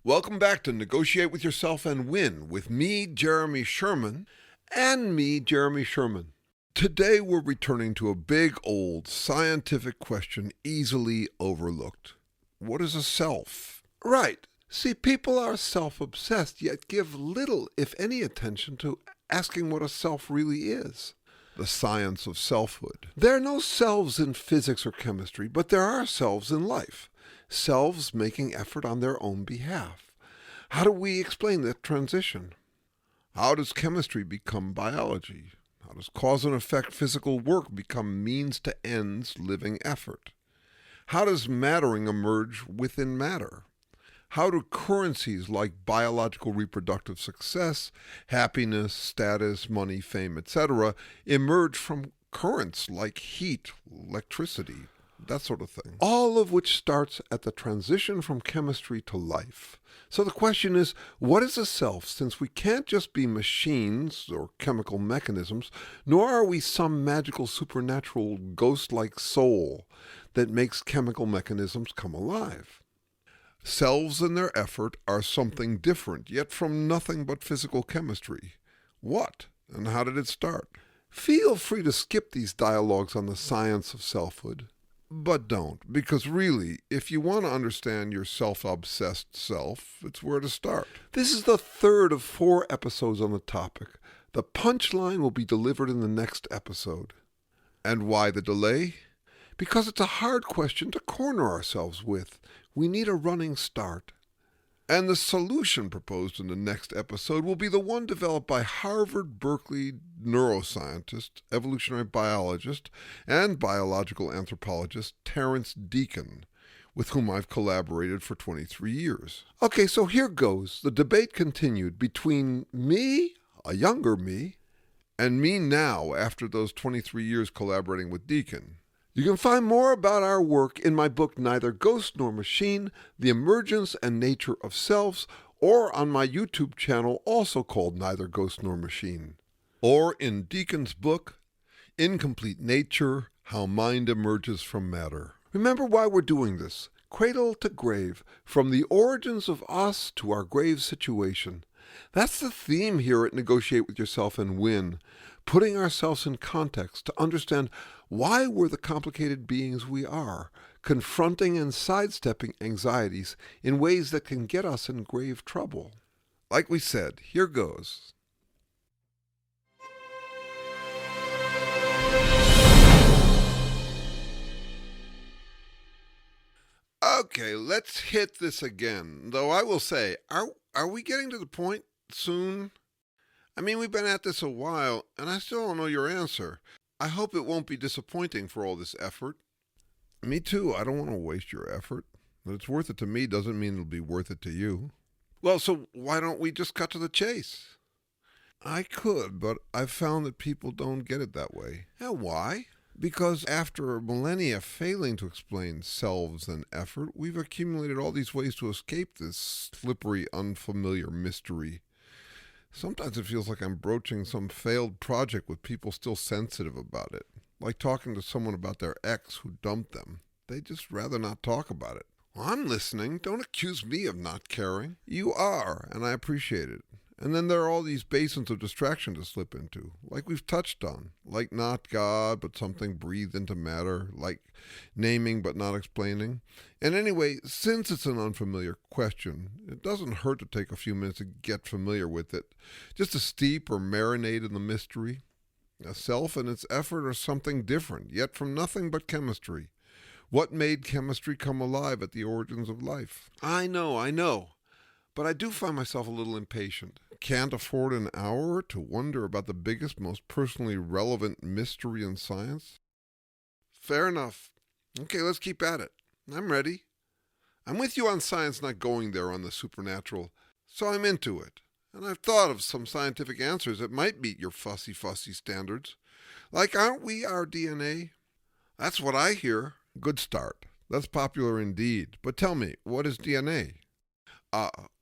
Welcome back to Negotiate with Yourself and Win with me, Jeremy Sherman, and me, Jeremy Sherman. Today we're returning to a big old scientific question easily overlooked. What is a self? Right. See, people are self-obsessed, yet give little, if any, attention to asking what a self really is. The science of selfhood. There are no selves in physics or chemistry, but there are selves in life. Selves making effort on their own behalf. How do we explain that transition? How does chemistry become biology? How does cause and effect physical work become means to ends living effort? How does mattering emerge within matter? How do currencies like biological reproductive success, happiness, status, money, fame, etc. emerge from currents like heat, electricity, that sort of thing? All of which starts at the transition from chemistry to life. So the question is, what is a self, since we can't just be machines or chemical mechanisms, nor are we some magical supernatural ghost-like soul that makes chemical mechanisms come alive? Selves and their effort are something different, yet from nothing but physical chemistry. What, and how did it start? Feel free to skip these dialogues on the science of selfhood. But don't, because really, if you want to understand your self-obsessed self, it's where to start. This is the third of 4 episodes on the topic. The punchline will be delivered in the next episode. And why the delay? Because it's a hard question to corner ourselves with. We need a running start. And the solution proposed in the next episode will be the one developed by Harvard-Berkeley neuroscientist, evolutionary biologist, and biological anthropologist Terrence Deacon, with whom I've collaborated for 23 years. Okay, so here goes. The debate continued between me, a younger me, and me now after those 23 years collaborating with Deacon. You can find more about our work in my book, Neither Ghost Nor Machine, The Emergence and Nature of Selves, or on my YouTube channel, also called Neither Ghost Nor Machine. Or in Deacon's book, Incomplete Nature, How Mind Emerges from Matter. Remember why we're doing this. Cradle to grave, from the origins of us to our grave situation. That's the theme here at Negotiate with Yourself and Win. Putting ourselves in context to understand why we're the complicated beings we are, confronting and sidestepping anxieties in ways that can get us in grave trouble. Like we said, here goes. Okay, let's hit this again. Though I will say, are we getting to the point soon? I mean, we've been at this a while, and I still don't know your answer. I hope it won't be disappointing for all this effort. Me too. I don't want to waste your effort. That it's worth it to me doesn't mean it'll be worth it to you. Well, so why don't we just cut to the chase? I could, but I've found that people don't get it that way. And why? Because after millennia failing to explain selves and effort, we've accumulated all these ways to escape this slippery, unfamiliar mystery. Sometimes it feels like I'm broaching some failed project with people still sensitive about it. Like talking to someone about their ex who dumped them. They'd just rather not talk about it. Well, I'm listening. Don't accuse me of not caring. You are, and I appreciate it. And then there are all these basins of distraction to slip into, like we've touched on. Like not God, but something breathed into matter. Like naming but not explaining. And anyway, since it's an unfamiliar question, it doesn't hurt to take a few minutes to get familiar with it, just to steep or marinate in the mystery. A self and its effort are something different, yet from nothing but chemistry. What made chemistry come alive at the origins of life? I know. But I do find myself a little impatient. Can't afford an hour to wonder about the biggest, most personally relevant mystery in science? Fair enough. Okay, let's keep at it. I'm ready. I'm with you on science not going there on the supernatural, so I'm into it. And I've thought of some scientific answers that might meet your fussy standards. Like, aren't we our DNA? That's what I hear. Good start. That's popular indeed. But tell me, what is DNA?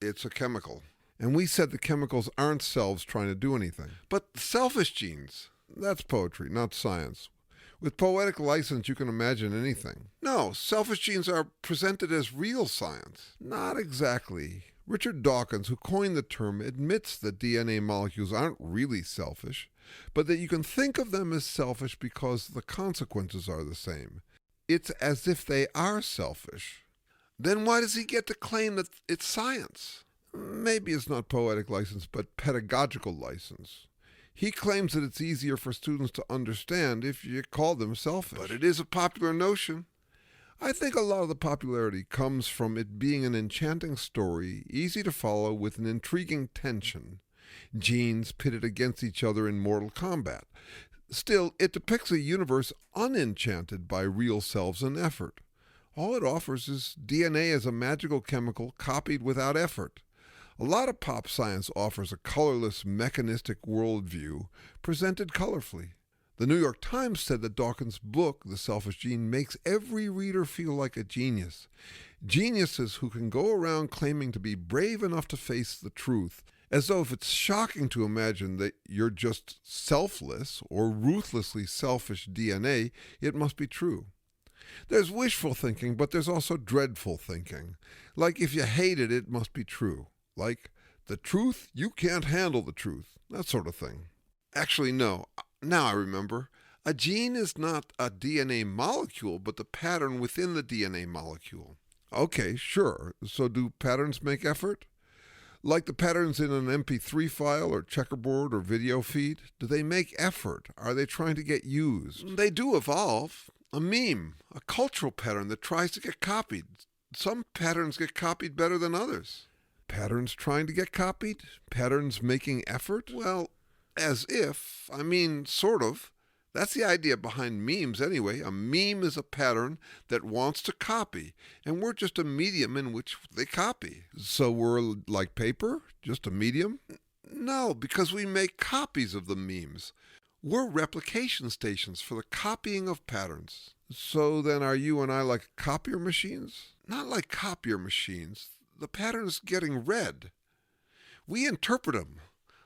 It's a chemical. And we said the chemicals aren't selves trying to do anything. But selfish genes, that's poetry, not science. With poetic license, you can imagine anything. No, selfish genes are presented as real science. Not exactly. Richard Dawkins, who coined the term, admits that DNA molecules aren't really selfish, but that you can think of them as selfish because the consequences are the same. It's as if they are selfish. Then why does he get to claim that it's science? Maybe it's not poetic license, but pedagogical license. He claims that it's easier for students to understand if you call them selfish. But it is a popular notion. I think a lot of the popularity comes from it being an enchanting story, easy to follow with an intriguing tension. Genes pitted against each other in mortal combat. Still, it depicts a universe unenchanted by real selves and effort. All it offers is DNA as a magical chemical copied without effort. A lot of pop science offers a colorless, mechanistic worldview presented colorfully. The New York Times said that Dawkins' book, The Selfish Gene, makes every reader feel like a genius. Geniuses who can go around claiming to be brave enough to face the truth, as though if it's shocking to imagine that you're just selfless or ruthlessly selfish DNA, it must be true. There's wishful thinking, but there's also dreadful thinking. Like if you hate it, it must be true. Like, the truth, you can't handle the truth. That sort of thing. Actually, no. Now I remember. A gene is not a DNA molecule, but the pattern within the DNA molecule. Okay, sure. So do patterns make effort? Like the patterns in an MP3 file or checkerboard or video feed? Do they make effort? Are they trying to get used? They do evolve. A meme, a cultural pattern that tries to get copied. Some patterns get copied better than others. Patterns trying to get copied? Patterns making effort? Well, as if. I mean, sort of. That's the idea behind memes anyway. A meme is a pattern that wants to copy, and we're just a medium in which they copy. So we're like paper? Just a medium? No, because we make copies of the memes. We're replication stations for the copying of patterns. So then are you and I like copier machines? Not like copier machines. The pattern's getting read. We interpret them,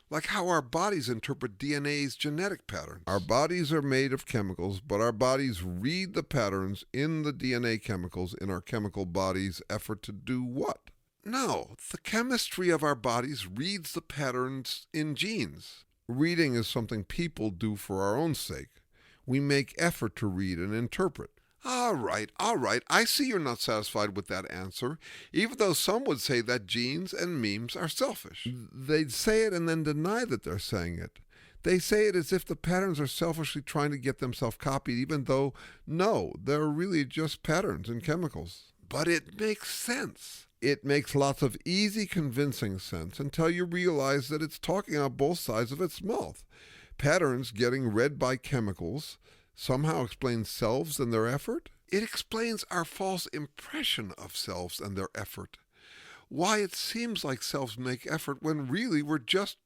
like how our bodies interpret DNA's genetic patterns. Our bodies are made of chemicals, but our bodies read the patterns in the DNA chemicals in our chemical body's effort to do what? No, the chemistry of our bodies reads the patterns in genes. Reading is something people do for our own sake. We make effort to read and interpret. All right. I see you're not satisfied with that answer, even though some would say that genes and memes are selfish. They'd say it and then deny that they're saying it. They say it as if the patterns are selfishly trying to get themselves copied, even though, no, they're really just patterns in chemicals. But it makes sense. It makes lots of easy, convincing sense until you realize that it's talking out both sides of its mouth. Patterns getting read by chemicals somehow explains selves and their effort? It explains our false impression of selves and their effort. Why it seems like selves make effort when really we're just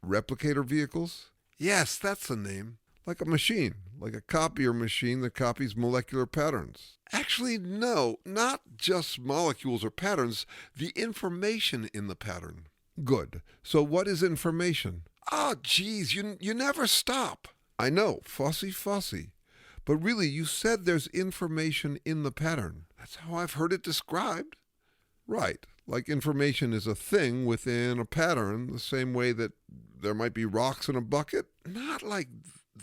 replicator vehicles? Yes, that's the name. Like a machine, like a copier machine that copies molecular patterns. Actually, no, not just molecules or patterns, the information in the pattern. Good. So what is information? Oh, geez, you never stop. I know, fussy. But really, you said there's information in the pattern. That's how I've heard it described. Right, like information is a thing within a pattern, the same way that there might be rocks in a bucket. Not like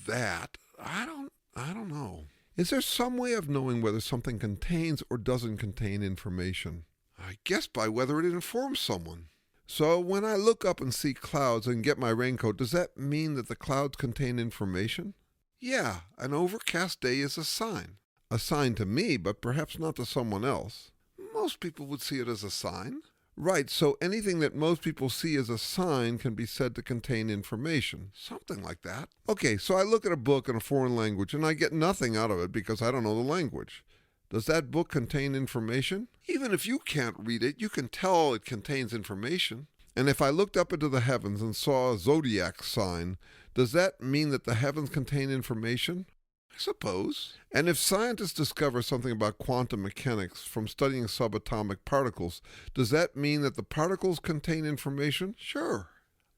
that. I don't know. Is there some way of knowing whether something contains or doesn't contain information? I guess by whether it informs someone. So when I look up and see clouds and get my raincoat, does that mean that the clouds contain information? Yeah, an overcast day is a sign. A sign to me, but perhaps not to someone else. Most people would see it as a sign. Right, so anything that most people see as a sign can be said to contain information. Something like that. Okay, so I look at a book in a foreign language and I get nothing out of it because I don't know the language. Does that book contain information? Even if you can't read it, you can tell it contains information. And if I looked up into the heavens and saw a zodiac sign, does that mean that the heavens contain information? I suppose. And if scientists discover something about quantum mechanics from studying subatomic particles, does that mean that the particles contain information? Sure.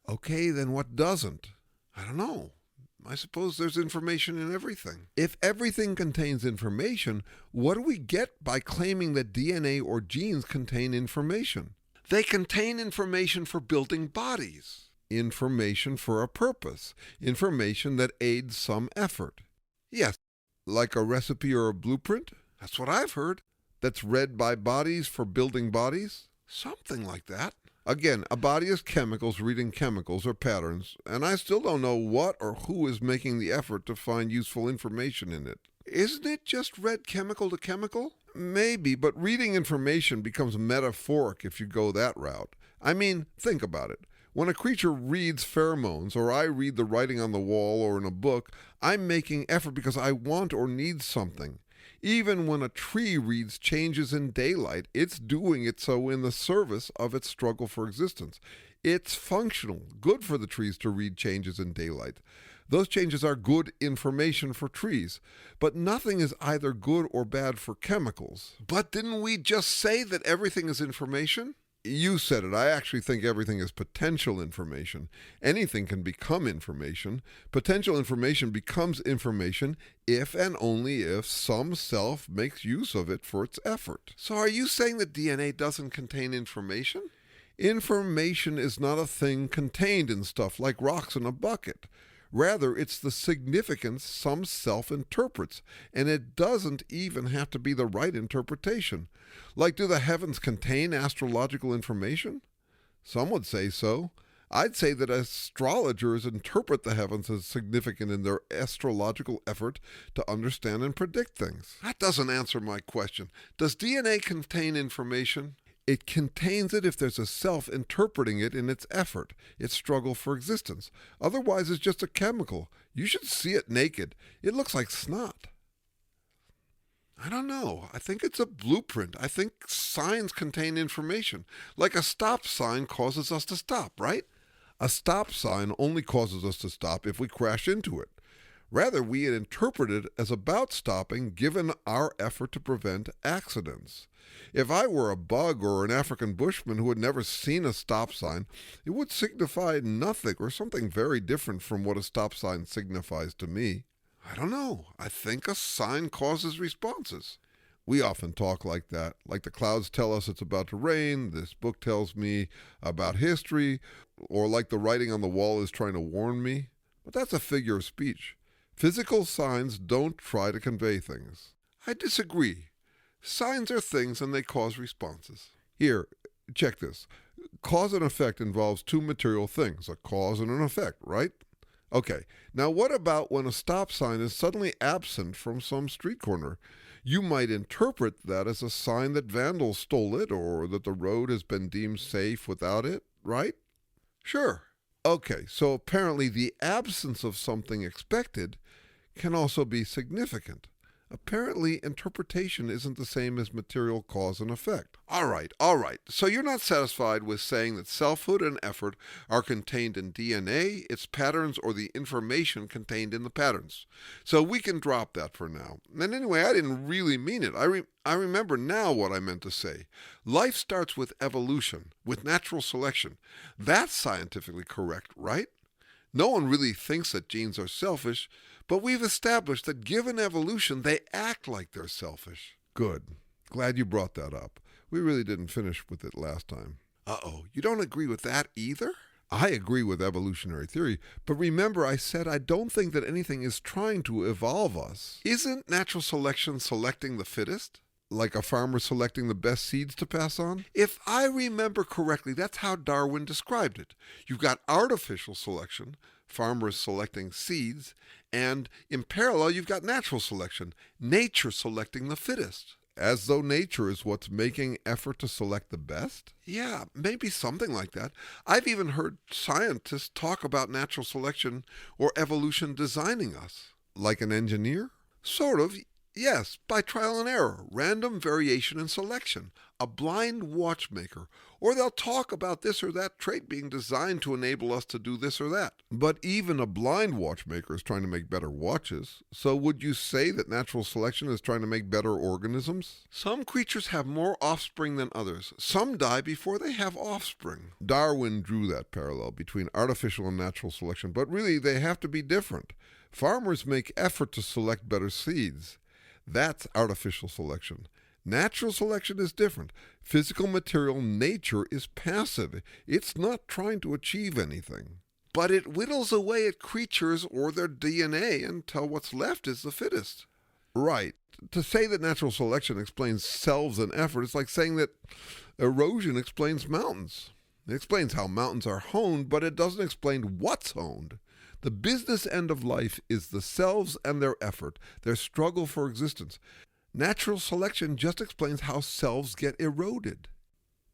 Okay, then what doesn't? I don't know. I suppose there's information in everything. If everything contains information, what do we get by claiming that DNA or genes contain information? They contain information for building bodies, information for a purpose, information that aids some effort. Yes, like a recipe or a blueprint? That's what I've heard. That's read by bodies for building bodies? Something like that. Again, a body is chemicals reading chemicals or patterns, and I still don't know what or who is making the effort to find useful information in it. Isn't it just read chemical to chemical? Maybe, but reading information becomes metaphoric if you go that route. I mean, think about it. When a creature reads pheromones, or I read the writing on the wall or in a book, I'm making effort because I want or need something. Even when a tree reads changes in daylight, it's doing it so in the service of its struggle for existence. It's functional, good for the trees to read changes in daylight. Those changes are good information for trees, but nothing is either good or bad for chemicals. But didn't we just say that everything is information? You said it. I actually think everything is potential information. Anything can become information. Potential information becomes information if and only if some self makes use of it for its effort. So are you saying that DNA doesn't contain information? Information is not a thing contained in stuff like rocks in a bucket. Rather, it's the significance some self interprets, and it doesn't even have to be the right interpretation. Like, do the heavens contain astrological information? Some would say so. I'd say that astrologers interpret the heavens as significant in their astrological effort to understand and predict things. That doesn't answer my question. Does DNA contain information? It contains it if there's a self interpreting it in its effort, its struggle for existence. Otherwise, it's just a chemical. You should see it naked. It looks like snot. I don't know. I think it's a blueprint. I think signs contain information. Like a stop sign causes us to stop, right? A stop sign only causes us to stop if we crash into it. Rather, we interpret it as about stopping given our effort to prevent accidents. If I were a bug or an African bushman who had never seen a stop sign, it would signify nothing or something very different from what a stop sign signifies to me. I don't know. I think a sign causes responses. We often talk like that, like the clouds tell us it's about to rain, this book tells me about history, or like the writing on the wall is trying to warn me. But that's a figure of speech. Physical signs don't try to convey things. I disagree. Signs are things and they cause responses. Here, check this. Cause and effect involves two material things, a cause and an effect, right? Okay, now what about when a stop sign is suddenly absent from some street corner? You might interpret that as a sign that vandals stole it or that the road has been deemed safe without it, right? Sure. Okay, so apparently the absence of something expected can also be significant. Apparently, interpretation isn't the same as material cause and effect. All right. So you're not satisfied with saying that selfhood and effort are contained in DNA, its patterns, or the information contained in the patterns. So we can drop that for now. And anyway, I didn't really mean it. I remember now what I meant to say. Life starts with evolution, with natural selection. That's scientifically correct, right? No one really thinks that genes are selfish, but we've established that given evolution, they act like they're selfish. Good. Glad you brought that up. We really didn't finish with it last time. Uh-oh, you don't agree with that either? I agree with evolutionary theory, but remember I said I don't think that anything is trying to evolve us. Isn't natural selection selecting the fittest? Like a farmer selecting the best seeds to pass on? If I remember correctly, that's how Darwin described it. You've got artificial selection, farmers selecting seeds, and in parallel, you've got natural selection, nature selecting the fittest. As though nature is what's making effort to select the best? Yeah, maybe something like that. I've even heard scientists talk about natural selection or evolution designing us. Like an engineer? Sort of. Yes, by trial and error, random variation and selection, a blind watchmaker, or they'll talk about this or that trait being designed to enable us to do this or that. But even a blind watchmaker is trying to make better watches. So would you say that natural selection is trying to make better organisms? Some creatures have more offspring than others. Some die before they have offspring. Darwin drew that parallel between artificial and natural selection, but really they have to be different. Farmers make effort to select better seeds. That's artificial selection. Natural selection is different. Physical material nature is passive. It's not trying to achieve anything. But it whittles away at creatures or their DNA until what's left is the fittest. Right. To say that natural selection explains selves and effort is like saying that erosion explains mountains. It explains how mountains are honed, but it doesn't explain what's honed. The business end of life is the selves and their effort, their struggle for existence. Natural selection just explains how selves get eroded.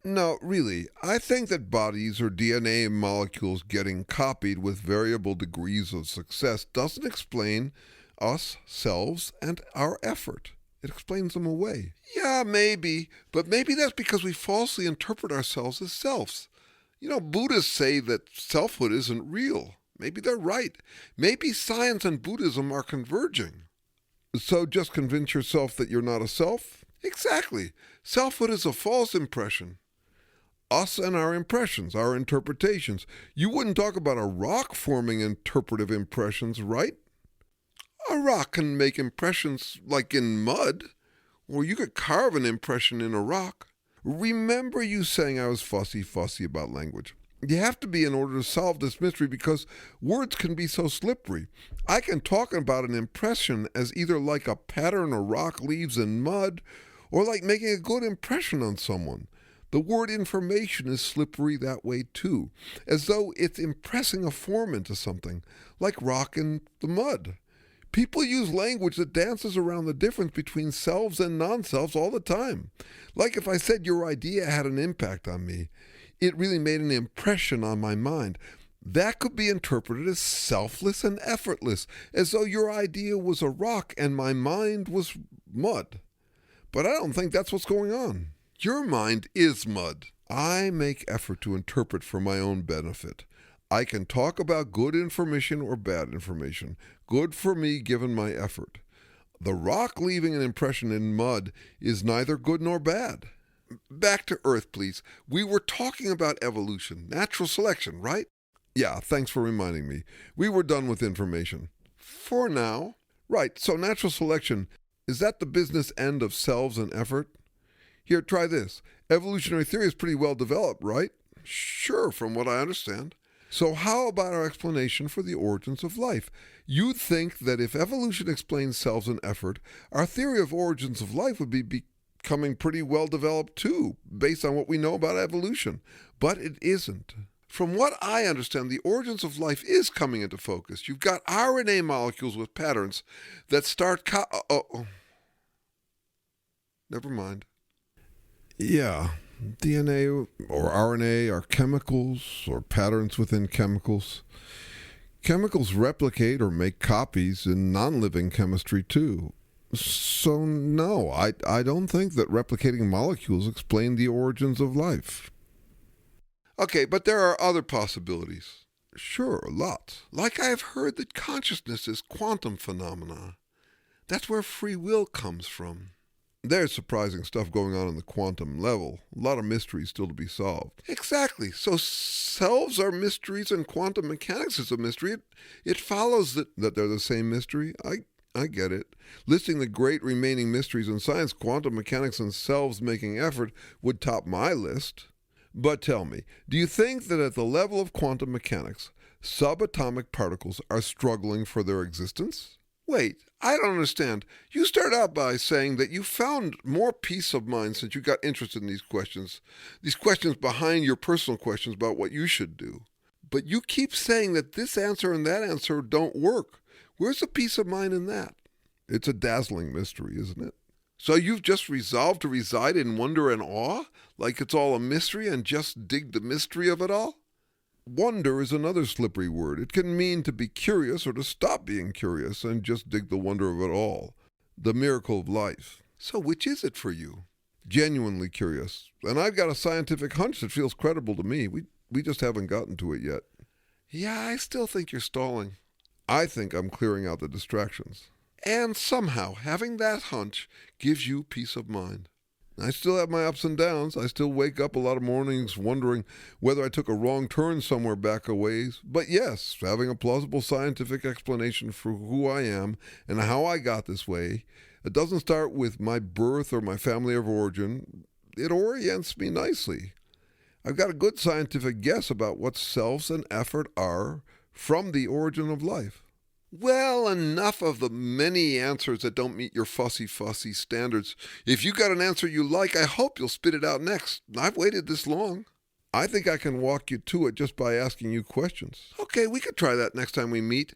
No, really, I think that bodies or DNA molecules getting copied with variable degrees of success doesn't explain us, selves, and our effort. It explains them away. Yeah, maybe, but maybe that's because we falsely interpret ourselves as selves. Buddhists say that selfhood isn't real. Maybe they're right. Maybe science and Buddhism are converging. So just convince yourself that you're not a self? Exactly. Selfhood is a false impression. Us and our impressions, our interpretations. You wouldn't talk about a rock forming interpretive impressions, right? A rock can make impressions like in mud, or you could carve an impression in a rock. Remember you saying I was fussy about language. You have to be in order to solve this mystery because words can be so slippery. I can talk about an impression as either like a pattern a rock leaves in mud or like making a good impression on someone. The word information is slippery that way too, as though it's impressing a form into something, like rock in the mud. People use language that dances around the difference between selves and non-selves all the time. Like if I said your idea had an impact on me, it really made an impression on my mind. That could be interpreted as selfless and effortless, as though your idea was a rock and my mind was mud. But I don't think that's what's going on. Your mind is mud. I make effort to interpret for my own benefit. I can talk about good information or bad information. Good for me given my effort. The rock leaving an impression in mud is neither good nor bad. Back to Earth, please. We were talking about evolution, natural selection, right? Yeah, thanks for reminding me. We were done with information. For now. Right, so natural selection, is that the business end of selves and effort? Here, try this. Evolutionary theory is pretty well developed, right? Sure, from what I understand. So how about our explanation for the origins of life? You'd think that if evolution explains selves and effort, our theory of origins of life would be becoming pretty well developed too, based on what we know about evolution. But it isn't. From what I understand, the origins of life is coming into focus. You've got RNA molecules with patterns that start never mind. Yeah, DNA or RNA are chemicals or patterns within chemicals. Chemicals replicate or make copies in non-living chemistry too. So no, I don't think that replicating molecules explain the origins of life. Okay, but there are other possibilities. Sure, lots. Like I have heard that consciousness is quantum phenomena. That's where free will comes from. There's surprising stuff going on the quantum level. A lot of mysteries still to be solved. Exactly. So selves are mysteries and quantum mechanics is a mystery. It follows that they're the same mystery. I get it. Listing the great remaining mysteries in science, quantum mechanics and selves making effort would top my list. But tell me, do you think that at the level of quantum mechanics, subatomic particles are struggling for their existence? Wait, I don't understand. You start out by saying that you found more peace of mind since you got interested in these questions behind your personal questions about what you should do. But you keep saying that this answer and that answer don't work. Where's the peace of mind in that? It's a dazzling mystery, isn't it? So you've just resolved to reside in wonder and awe, like it's all a mystery, and just dig the mystery of it all? Wonder is another slippery word. It can mean to be curious or to stop being curious and just dig the wonder of it all. the miracle of life. So which is it for you? Genuinely curious. And I've got a scientific hunch that feels credible to me. We just haven't gotten to it yet. Yeah, I still think you're stalling. I think I'm clearing out the distractions. And somehow, having that hunch gives you peace of mind. I still have my ups and downs. I still wake up a lot of mornings wondering whether I took a wrong turn somewhere back a ways. But yes, having a plausible scientific explanation for who I am and how I got this way, it doesn't start with my birth or my family of origin. It orients me nicely. I've got a good scientific guess about what selves and effort are from the origin of life. Well, enough of the many answers that don't meet your fussy standards. If you got an answer you like, I hope you'll spit it out next. I've waited this long. I think I can walk you to it just by asking you questions. Okay, we could try that next time we meet.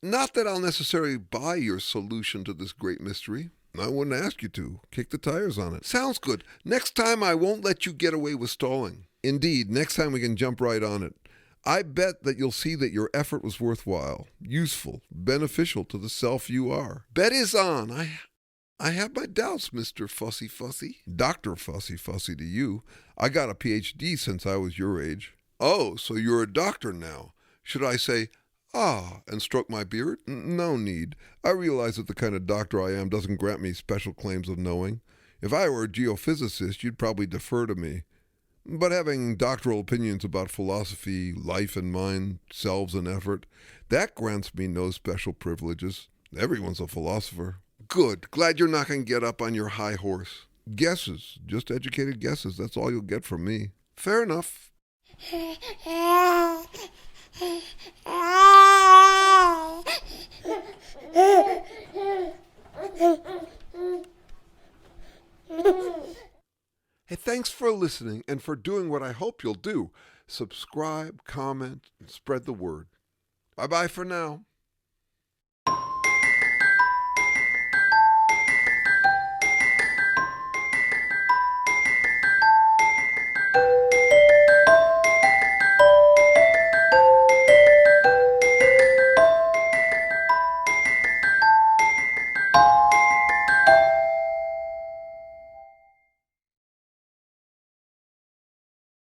Not that I'll necessarily buy your solution to this great mystery. I wouldn't ask you to. Kick the tires on it. Sounds good. Next time I won't let you get away with stalling. Indeed, next time we can jump right on it. I bet that you'll see that your effort was worthwhile, useful, beneficial to the self you are. Bet is on. I have my doubts, Mr. Fussy. Dr. Fussy to you. I got a PhD since I was your age. Oh, so you're a doctor now. Should I say, and stroke my beard? No need. I realize that the kind of doctor I am doesn't grant me special claims of knowing. If I were a geophysicist, you'd probably defer to me. But having doctoral opinions about philosophy, life and mind, selves and effort, that grants me no special privileges. Everyone's a philosopher. Good. Glad you're not going to get up on your high horse. Guesses. Just educated guesses. That's all you'll get from me. Fair enough. Hey, thanks for listening and for doing what I hope you'll do. Subscribe, comment, and spread the word. Bye-bye for now.